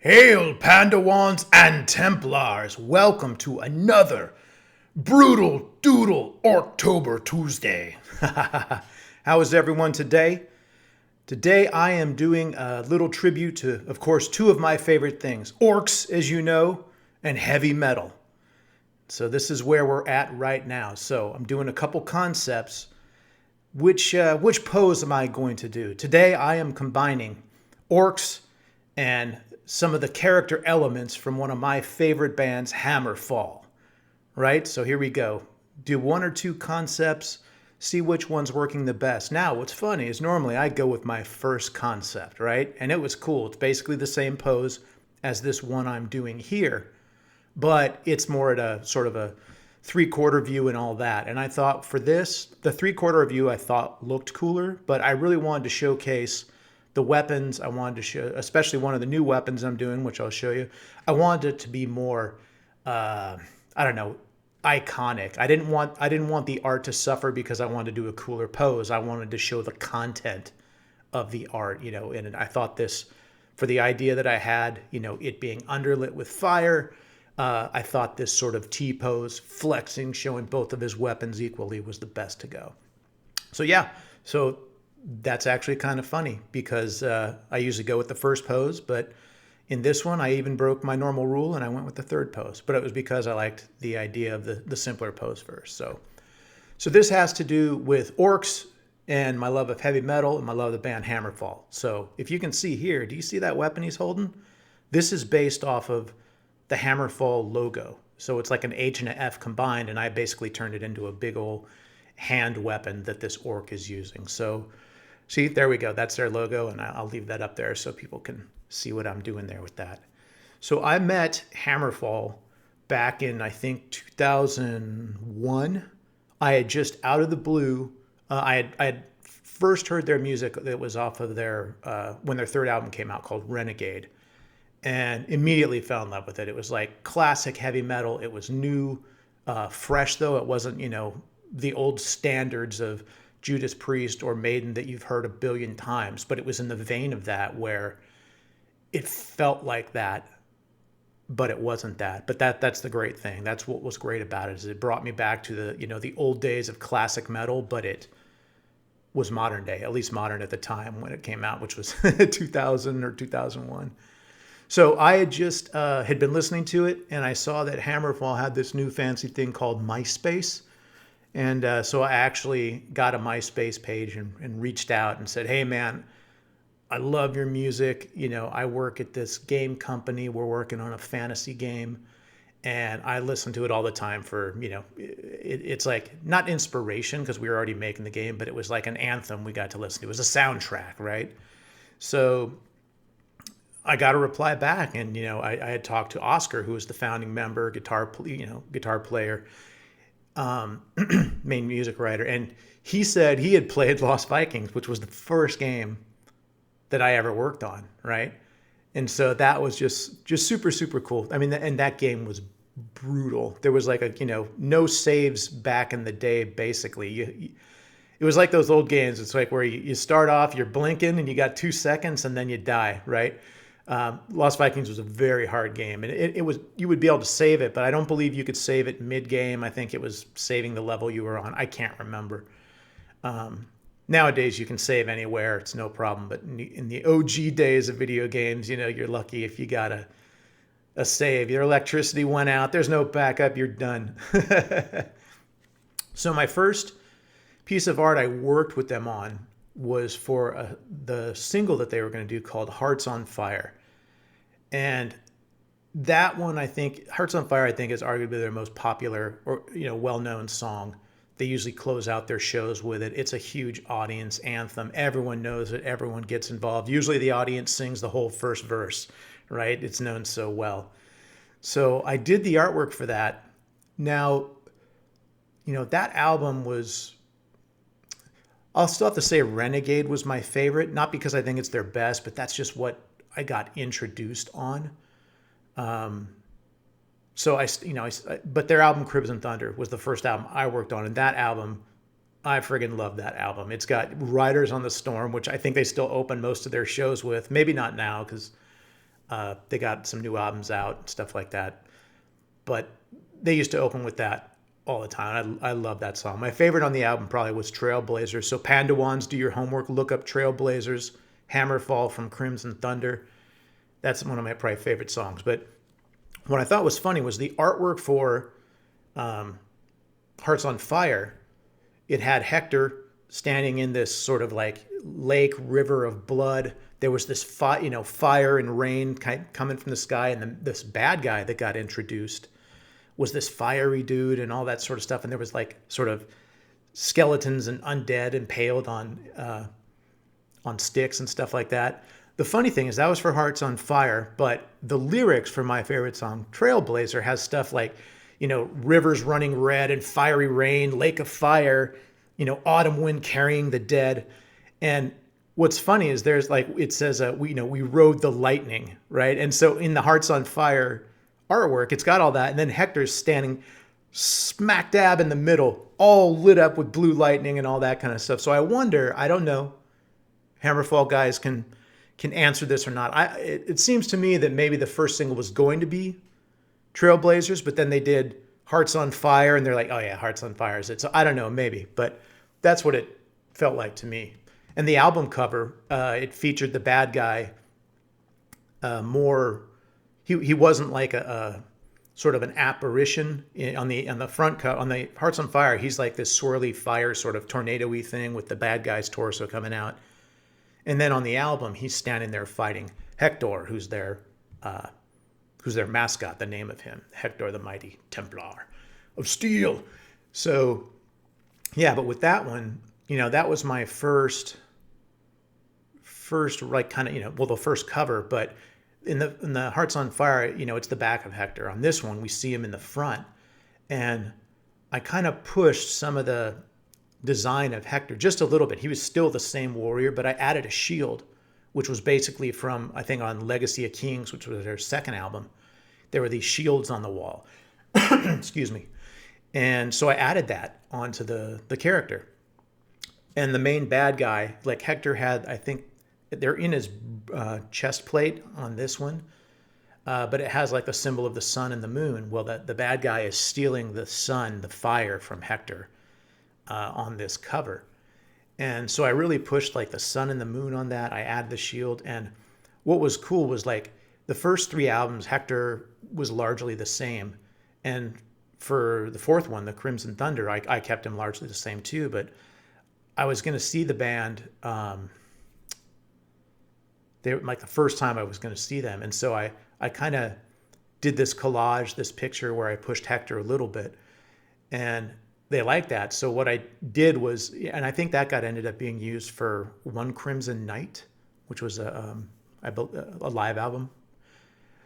Hail, Pandawans and Templars! Welcome to another brutal doodle Orctober Tuesday. How is everyone today? Today I am doing a little tribute to, of course, two of my favorite things. Orcs, as you know, and heavy metal. So this is where we're at right now. So I'm doing a couple concepts. Which pose am I going to do? Today I am combining orcs and some of the character elements from one of my favorite bands, Hammerfall. Right? So here we go. Do one or two concepts, see which one's working the best. Now, what's funny is normally I go with my first concept, right? And it was cool. It's basically the same pose as this one I'm doing here, but it's more at a sort of a three-quarter view and all that. And I thought for this, the three-quarter view I thought looked cooler, but I really wanted to showcase the weapons. I wanted to show, especially one of the new weapons I'm doing, which I'll show you. I wanted it to be more, iconic. I didn't want the art to suffer because I wanted to do a cooler pose. I wanted to show the content of the art, and I thought this, for the idea that I had, it being underlit with fire, I thought this sort of T-pose, flexing, showing both of his weapons equally was the best to go. So that's actually kind of funny because I usually go with the first pose, but in this one, I even broke my normal rule and I went with the third pose. But it was because I liked the idea of the simpler pose first. So this has to do with orcs and my love of heavy metal and my love of the band Hammerfall. So if you can see here, do you see that weapon he's holding? This is based off of the Hammerfall logo. So it's like an H and an F combined, and I basically turned it into a big old hand weapon that this orc is using. So see, there we go. That's their logo, and I'll leave that up there so people can see what I'm doing there with that. So I met Hammerfall back in, I think, 2001. I had just out of the blue, I had first heard their music that was off of their, when their third album came out called Renegade, and immediately fell in love with it. It was like classic heavy metal. It was new, fresh though. It wasn't, the old standards of Judas Priest or Maiden that you've heard a billion times, but it was in the vein of that where it felt like that, but it wasn't that. But that's the great thing. That's what was great about it, is it brought me back to the old days of classic metal, but it was modern day, at least modern at the time when it came out, which was 2000 or 2001. So I had just had been listening to it, and I saw that Hammerfall had this new fancy thing called MySpace. And so I actually got a MySpace page and reached out and said, hey, man, I love your music. I work at this game company. We're working on a fantasy game. And I listen to it all the time for, it's like not inspiration because we were already making the game, but it was like an anthem we got to listen to. It was a soundtrack, right? So I got a reply back, and, I had talked to Oscar, who was the founding member, guitar player, main music writer, and he said he had played Lost Vikings, which was the first game that I ever worked on, right? And so that was just super, super cool. I mean, and that game was brutal. There was like no saves back in the day, basically. It was like those old games. It's like where you start off, you're blinking, and you got 2 seconds, and then you die, right? Lost Vikings was a very hard game, and it was, you would be able to save it, but I don't believe you could save it mid-game. I think it was saving the level you were on. I can't remember. Nowadays you can save anywhere. It's no problem. But in the OG days of video games, you're lucky if you got a save. Your electricity went out. There's no backup. You're done. So my first piece of art I worked with them on was for the single that they were going to do called Hearts on Fire. And that one, I think, Hearts on Fire, I think, is arguably their most popular or, well-known song. They usually close out their shows with it. It's a huge audience anthem. Everyone knows it. Everyone gets involved. Usually the audience sings the whole first verse, right? It's known so well. So I did the artwork for that. Now, that album was, I'll still have to say Renegade was my favorite, not because I think it's their best, but that's just what I got introduced on. So but their album Crimson Thunder was the first album I worked on, and that album, I friggin' love that album. It's got Riders on the Storm, which I think they still open most of their shows with. Maybe not now because They got some new albums out, stuff like that. But they used to open with that all the time. I love that song. My favorite on the album probably was Trailblazers. So Pandawans, do your homework, look up Trailblazers, Hammerfall from Crimson Thunder. That's one of my probably favorite songs. But what I thought was funny was the artwork for Hearts on Fire. It had Hector standing in this sort of like lake, river of blood. There was this fire and rain coming from the sky, and this bad guy that got introduced was this fiery dude and all that sort of stuff. And there was like sort of skeletons and undead impaled on sticks and stuff like that. The funny thing is that was for Hearts on Fire, but the lyrics for my favorite song, Trailblazer, has stuff like, rivers running red and fiery rain, lake of fire, autumn wind carrying the dead. And what's funny is there's like, it says, we rode the lightning, right? And so in the Hearts on Fire artwork, it's got all that. And then Hector's standing smack dab in the middle, all lit up with blue lightning and all that kind of stuff. So I wonder, I don't know, Hammerfall guys can answer this or not. It seems to me that maybe the first single was going to be Trailblazers, but then they did Hearts on Fire, and they're like, oh yeah, Hearts on Fire is it. So I don't know, maybe, but that's what it felt like to me. And the album cover, it featured the bad guy more. He wasn't like a sort of an apparition on the front cover. On the Hearts on Fire, he's like this swirly fire sort of tornado-y thing with the bad guy's torso coming out. And then on the album, he's standing there fighting Hector, who's their mascot, the name of him, Hector the Mighty Templar of Steel. So, yeah, but with that one, that was my first like kind of, the first cover. But in the Hearts on Fire, it's the back of Hector. On this one, we see him in the front, and I kind of pushed some of the design of Hector just a little bit. He was still the same warrior, but I added a shield, which was basically from, I think, on Legacy of Kings, which was their second album. There were these shields on the wall. Excuse me. And so I added that onto the character. And the main bad guy, like Hector had, I think, they're in his chest plate on this one, but it has like the symbol of the sun and the moon. Well, the bad guy is stealing the sun, the fire from Hector on this cover. And so I really pushed like the sun and the moon on that. I added the shield. And what was cool was like the first three albums, Hector was largely the same. And for the fourth one, the Crimson Thunder, I kept him largely the same too. But I was going to see the band, like the first time I was going to see them. And so I kind of did this collage, this picture where I pushed Hector a little bit. And they liked that. So what I did was, and I think that ended up being used for One Crimson Night, which was a live album.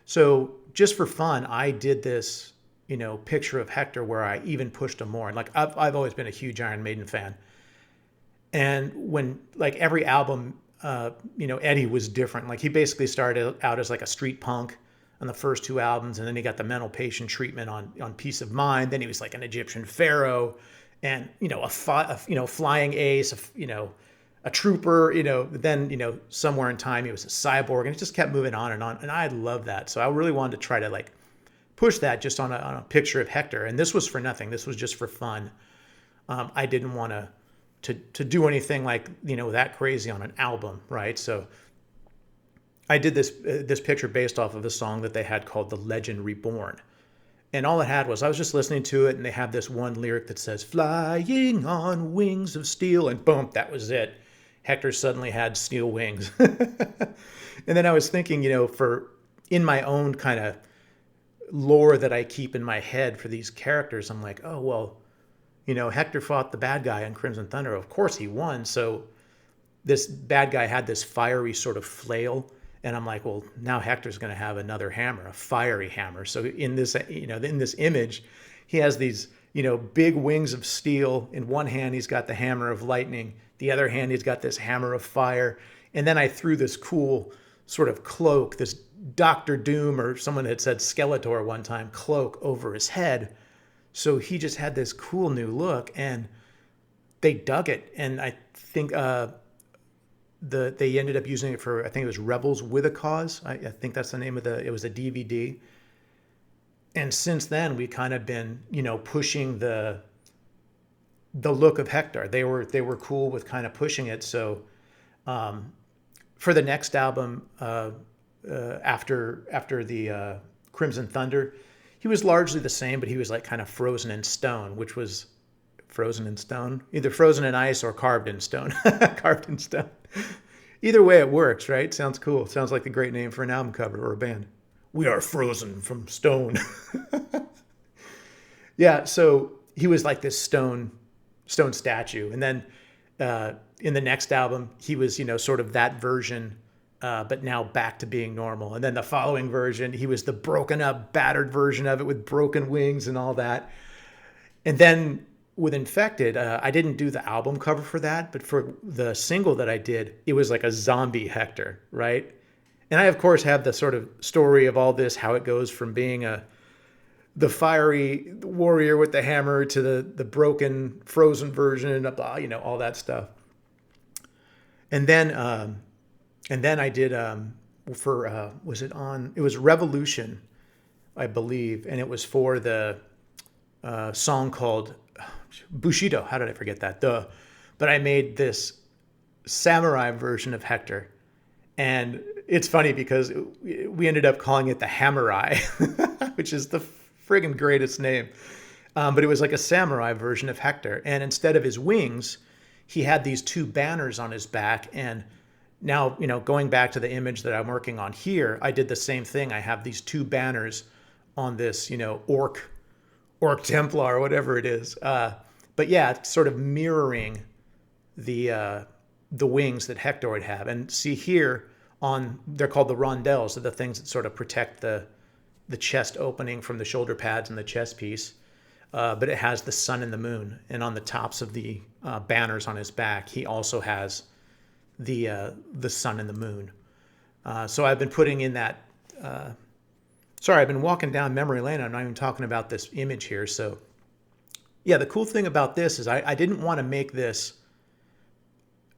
So just for fun, I did this, picture of Hector where I even pushed him more. And like I've always been a huge Iron Maiden fan. And when like every album, Eddie was different. Like he basically started out as like a street punk on the first two albums, and then he got the mental patient treatment on Peace of Mind. Then he was like an Egyptian pharaoh, and a flying ace, a trooper. Then somewhere in time he was a cyborg, and it just kept moving on. And I love that. So I really wanted to try to like push that just on a picture of Hector. And this was for nothing. This was just for fun. I didn't want to do anything like that crazy on an album, right? So I did this picture based off of a song that they had called The Legend Reborn. And all it had was, I was just listening to it, and they have this one lyric that says, flying on wings of steel, and boom, that was it. Hector suddenly had steel wings. And then I was thinking, for in my own kind of lore that I keep in my head for these characters, I'm like, oh, well, Hector fought the bad guy on Crimson Thunder. Of course he won. So this bad guy had this fiery sort of flail. And I'm like, well, now Hector's going to have another hammer, a fiery hammer. So in this, in this image, he has these, big wings of steel. In one hand, he's got the hammer of lightning. The other hand, he's got this hammer of fire. And then I threw this cool sort of cloak, this Doctor Doom, or someone had said Skeletor one time, cloak over his head. So he just had this cool new look, and they dug it. And I think they ended up using it for, I think it was Rebels with a Cause. I think that's the name of it was a DVD. And since then we kind of been, pushing the look of Hector. They were cool with kind of pushing it. So for the next album, after the Crimson Thunder, he was largely the same, but he was like kind of frozen in stone, which was frozen in stone, either frozen in ice or carved in stone. Carved in stone. Either way, it works, right? Sounds cool. Sounds like a great name for an album cover or a band. We are frozen from stone. Yeah, so he was like this stone statue, and then in the next album, he was sort of that version, but now back to being normal. And then the following version, he was the broken up, battered version of it with broken wings and all that. And then with Infected, I didn't do the album cover for that, but for the single that I did, it was like a zombie Hector, right? And I, of course, have the sort of story of all this, how it goes from being the fiery warrior with the hammer to the broken, frozen version, all that stuff. And then I did it was Revolution, I believe, and it was for the song called Bushido. How did I forget that? But I made this samurai version of Hector, and it's funny because we ended up calling it the Hammerai, which is the friggin' greatest name. But it was like a samurai version of Hector, and instead of his wings, he had these two banners on his back. And now, going back to the image that I'm working on here, I did the same thing. I have these two banners on this, orc Templar or whatever it is. But yeah, it's sort of mirroring the wings that Hector would have. And see here they're called the rondelles, so the things that sort of protect the chest opening from the shoulder pads and the chest piece. But it has the sun and the moon. And on the tops of the banners on his back, he also has the sun and the moon. So I've been putting in that. Sorry, I've been walking down memory lane. I'm not even talking about this image here. So yeah, the cool thing about this is I didn't want to make this,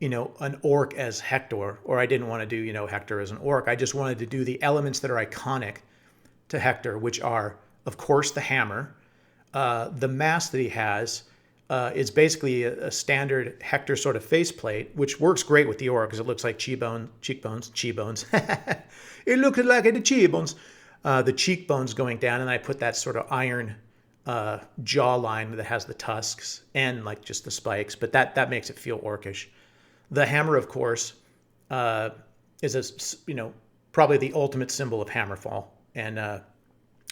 an orc as Hector, or I didn't want to do, Hector as an orc. I just wanted to do the elements that are iconic to Hector, which are, of course, the hammer. The mask that he has is basically a standard Hector sort of faceplate, which works great with the orc because it looks like cheekbones. It looks like the cheekbones. The cheekbones going down, and I put that sort of iron jawline that has the tusks and like just the spikes, but that makes it feel orcish. The hammer, of course, is probably the ultimate symbol of Hammerfall, and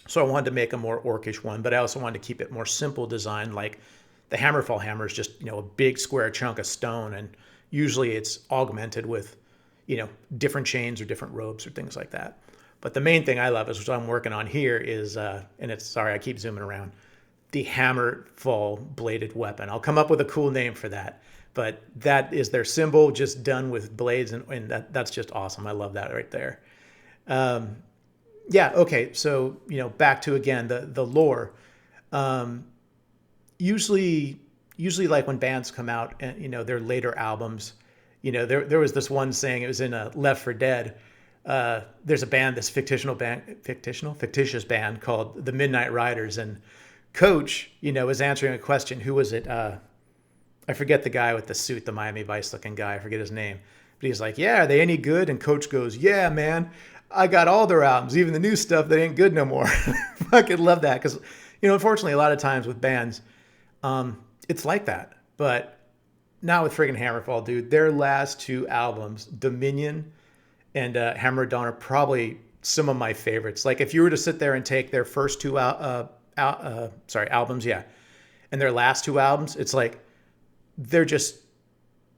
so I wanted to make a more orcish one, but I also wanted to keep it more simple design. Like the Hammerfall hammer is just a big square chunk of stone, and usually it's augmented with different chains or different ropes or things like that. But the main thing I love is what I'm working on here is, and it's, sorry, I keep zooming around, the Hammerfall bladed weapon. I'll come up with a cool name for that. But that is their symbol, just done with blades, and that's just awesome. I love that right there. Yeah, okay, so, back to, again, the lore. Usually like when bands come out, and, their later albums, there was this one saying, it was in a Left 4 Dead. There's a band, this fictitious band called the Midnight Riders, and Coach, was answering a question. Who was it? I forget the guy with the suit, the Miami Vice looking guy. I forget his name, but he's like, "Yeah, are they any good?" And Coach goes, "Yeah, man, I got all their albums, even the new stuff that ain't good no more." Fucking love that, because unfortunately, a lot of times with bands, it's like that. But not with friggin' Hammerfall, dude. Their last two albums, Dominion and Hammer Dawn, are probably some of my favorites. Like if you were to sit there and take their first two albums, yeah, and their last two albums, it's like they're just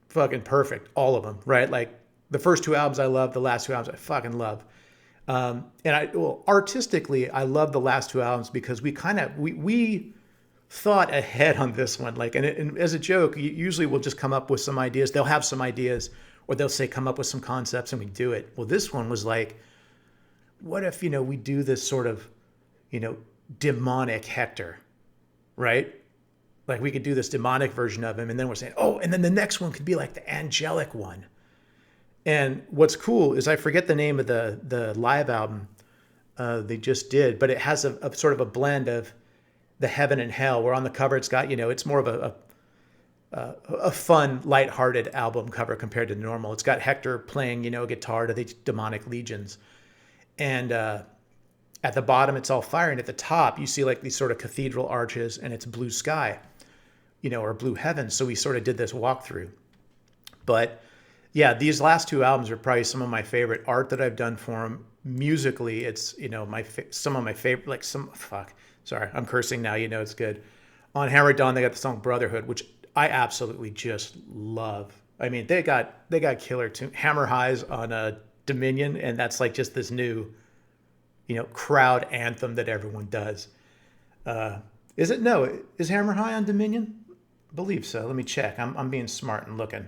fucking perfect, all of them, right? Like the first two albums I love, the last two albums I fucking love. Artistically, I love the last two albums because we thought ahead on this one. Like, and as a joke, usually we'll just come up with some ideas. They'll have some ideas, or they'll say, come up with some concepts, and we do it. Well, this one was like, what if, we do this sort of, demonic Hector, right? Like we could do this demonic version of him, and then we're saying, oh, and then the next one could be like the angelic one. And what's cool is I forget the name of the live album they just did, but it has a sort of a blend of the heaven and hell. Where on the cover it's got, it's more of a fun, lighthearted album cover compared to normal. It's got Hector playing, guitar to the demonic legions, and at the bottom it's all fire, and at the top you see like these sort of cathedral arches, and it's blue sky, or blue heaven. So we sort of did this walkthrough. But yeah, these last two albums are probably some of my favorite art that I've done for them. Musically, it's some of my favorite, like sorry, I'm cursing now. It's good. On Hammer Dawn, they got the song Brotherhood, which I absolutely just love. I mean, they got killer tune. Hammer Highs on Dominion, and that's like just this new, crowd anthem that everyone does. Is it? No, is Hammer High on Dominion? I believe so. Let me check. I'm being smart and looking.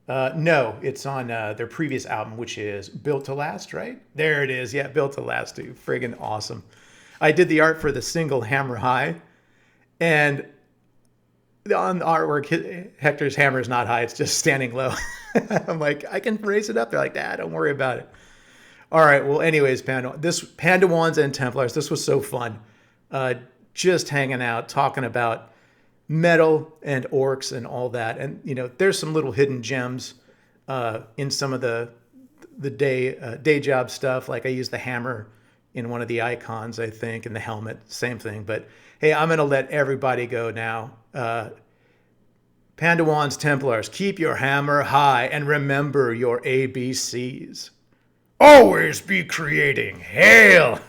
No, it's on their previous album, which is Built to Last, right? There it is. Yeah, Built to Last, dude. Friggin' awesome. I did the art for the single Hammer High, and on the artwork, Hector's hammer is not high. It's just standing low. I'm like, I can raise it up. They're like, don't worry about it. All right. Well, anyways, Pandawans and Templars, this was so fun. Just hanging out, talking about metal and orcs and all that. And, there's some little hidden gems in some of the day job stuff. Like I used the hammer in one of the icons, I think, and the helmet, same thing. But hey, I'm going to let everybody go now. Pandawans, Templars, keep your hammer high and remember your ABCs. Always be creating. Hail!